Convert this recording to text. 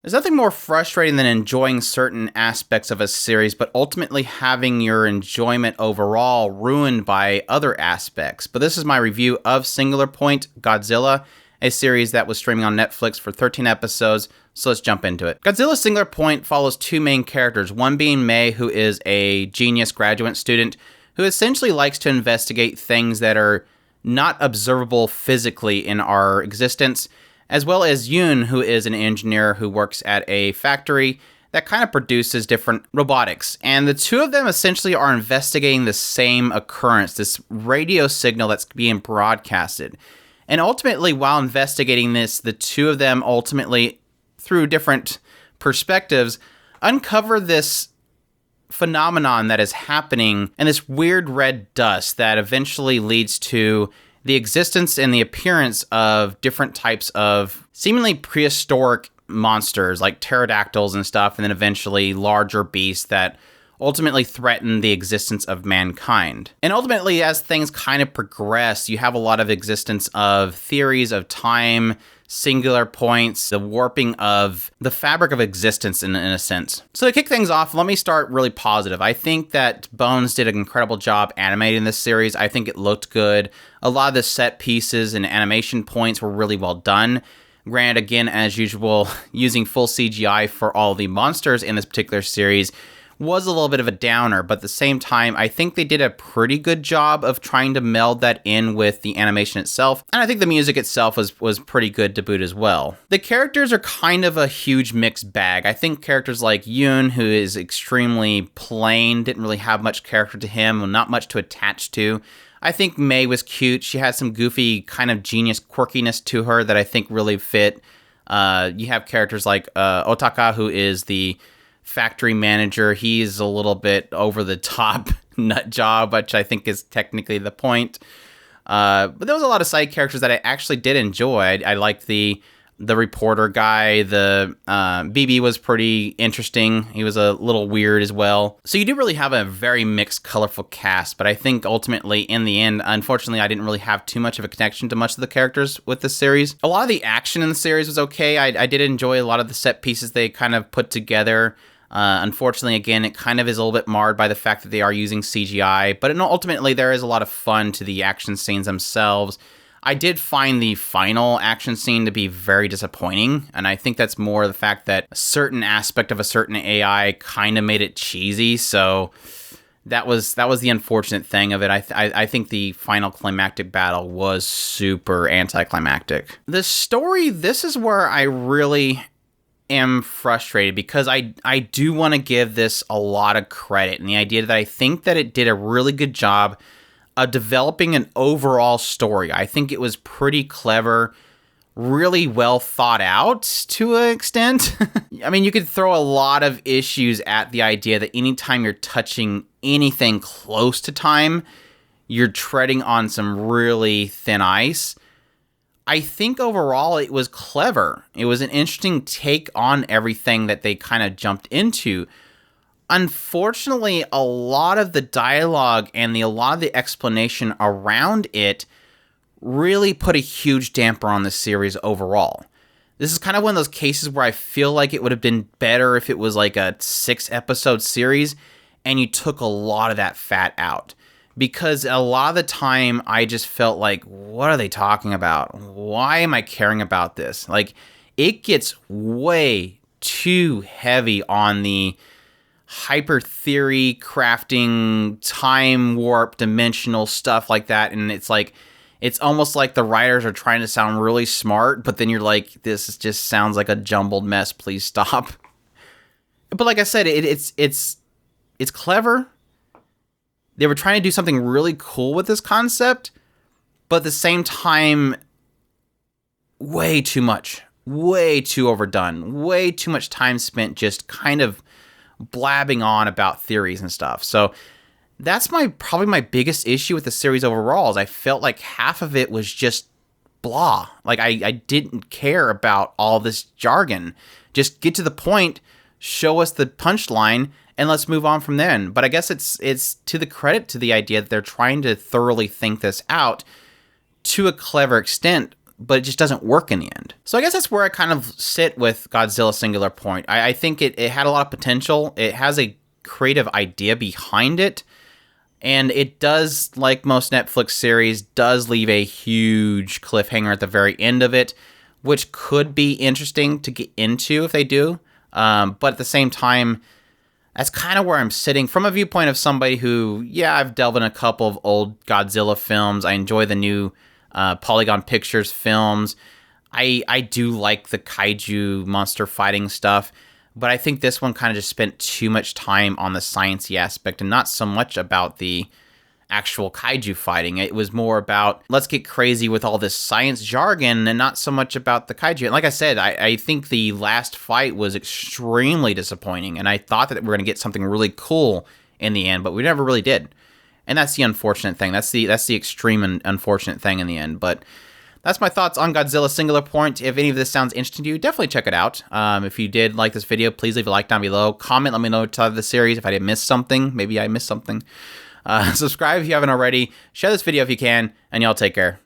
There's nothing more frustrating than enjoying certain aspects of a series, but ultimately having your enjoyment overall ruined by other aspects. But this is my review of Singular Point Godzilla, a series that was streaming on Netflix for 13 episodes, so let's jump into it. Godzilla Singular Point follows two main characters, one being Mei, who is a genius graduate student who essentially likes to investigate things that are not observable physically in our existence, as well as Yoon, who is an engineer who works at a factory that kind of produces different robotics. And the two of them essentially are investigating the same occurrence, this radio signal that's being broadcasted. And ultimately, while investigating this, the two of them ultimately, through different perspectives, uncover this phenomenon that is happening and this weird red dust that eventually leads to the existence and the appearance of different types of seemingly prehistoric monsters like pterodactyls and stuff, and then eventually larger beasts that ultimately threaten the existence of mankind. And ultimately, as things kind of progress, you have a lot of existence of theories of time, singular points, the warping of the fabric of existence in a sense. So to kick things off, let me start really positive. I think that Bones did an incredible job animating this series. I think it looked good. A lot of the set pieces and animation points were really well done. Granted, again, as usual, using full CGI for all the monsters in this particular series was a little bit of a downer, but at the same time, I think they did a pretty good job of trying to meld that in with the animation itself, and I think the music itself was pretty good to boot as well. The characters are kind of a huge mixed bag. I think characters like Yoon, who is extremely plain, didn't really have much character to him, not much to attach to. I think Mei was cute. She had some goofy kind of genius quirkiness to her that I think really fit. You have characters like Otaka, who is the factory manager. He's a little bit over the top nut job, which I think is technically the point. But there was a lot of side characters that I actually did enjoy. I liked the reporter guy. The BB was pretty interesting. He was a little weird as well. So you do really have a very mixed, colorful cast, but I think ultimately in the end, unfortunately, I didn't really have too much of a connection to much of the characters with this series. A lot of the action in the series was okay. I did enjoy a lot of the set pieces they kind of put together. Unfortunately, again, it kind of is a little bit marred by the fact that they are using CGI, but ultimately there is a lot of fun to the action scenes themselves. I did find the final action scene to be very disappointing, and I think that's more the fact that a certain aspect of a certain AI kind of made it cheesy, so that was the unfortunate thing of it. I think the final climactic battle was super anticlimactic. The story, this is where I really am frustrated, because I do want to give this a lot of credit, and the idea that I think that it did a really good job of developing an overall story. I think it was pretty clever, really well thought out to an extent. I mean, you could throw a lot of issues at the idea that anytime you're touching anything close to time, you're treading on some really thin ice. I think overall it was clever. It was an interesting take on everything that they kind of jumped into. Unfortunately, a lot of the dialogue and a lot of the explanation around it really put a huge damper on the series overall. This is kind of one of those cases where I feel like it would have been better if it was like a 6-episode series and you took a lot of that fat out. Because a lot of the time, I just felt like, what are they talking about? Why am I caring about this? Like, it gets way too heavy on the hyper theory, crafting, time warp, dimensional stuff like that. And it's like, it's almost like the writers are trying to sound really smart, but then you're like, this just sounds like a jumbled mess. Please stop. But like I said, it's clever. They were trying to do something really cool with this concept, but at the same time, way too much, way too overdone, way too much time spent just kind of blabbing on about theories and stuff. So that's probably my biggest issue with the series overall, is I felt like half of it was just blah. Like I didn't care about all this jargon. Just get to the point, show us the punchline, and let's move on from then. But I guess it's to the credit to the idea that they're trying to thoroughly think this out to a clever extent. but it just doesn't work in the end. So I guess that's where I kind of sit with Godzilla Singular Point. I think it had a lot of potential. It has a creative idea behind it. And it does, like most Netflix series, does leave a huge cliffhanger at the very end of it, which could be interesting to get into if they do. But at the same time, that's kind of where I'm sitting from a viewpoint of somebody who, yeah, I've delved in a couple of old Godzilla films. I enjoy the new Polygon Pictures films. I do like the kaiju monster fighting stuff. But I think this one kind of just spent too much time on the sciencey aspect and not so much about the actual kaiju fighting. It was more about, let's get crazy with all this science jargon and not so much about the kaiju. And like I said, I think the last fight was extremely disappointing. And I thought that we were going to get something really cool in the end, but we never really did. And that's the unfortunate thing. That's the extreme and unfortunate thing in the end. But that's my thoughts on Godzilla Singular Point. If any of this sounds interesting to you, definitely check it out. If you did like this video, please leave a like down below. Comment, let me know what of the series. If I did miss something, maybe I missed something. Subscribe if you haven't already. Share this video if you can, and y'all take care.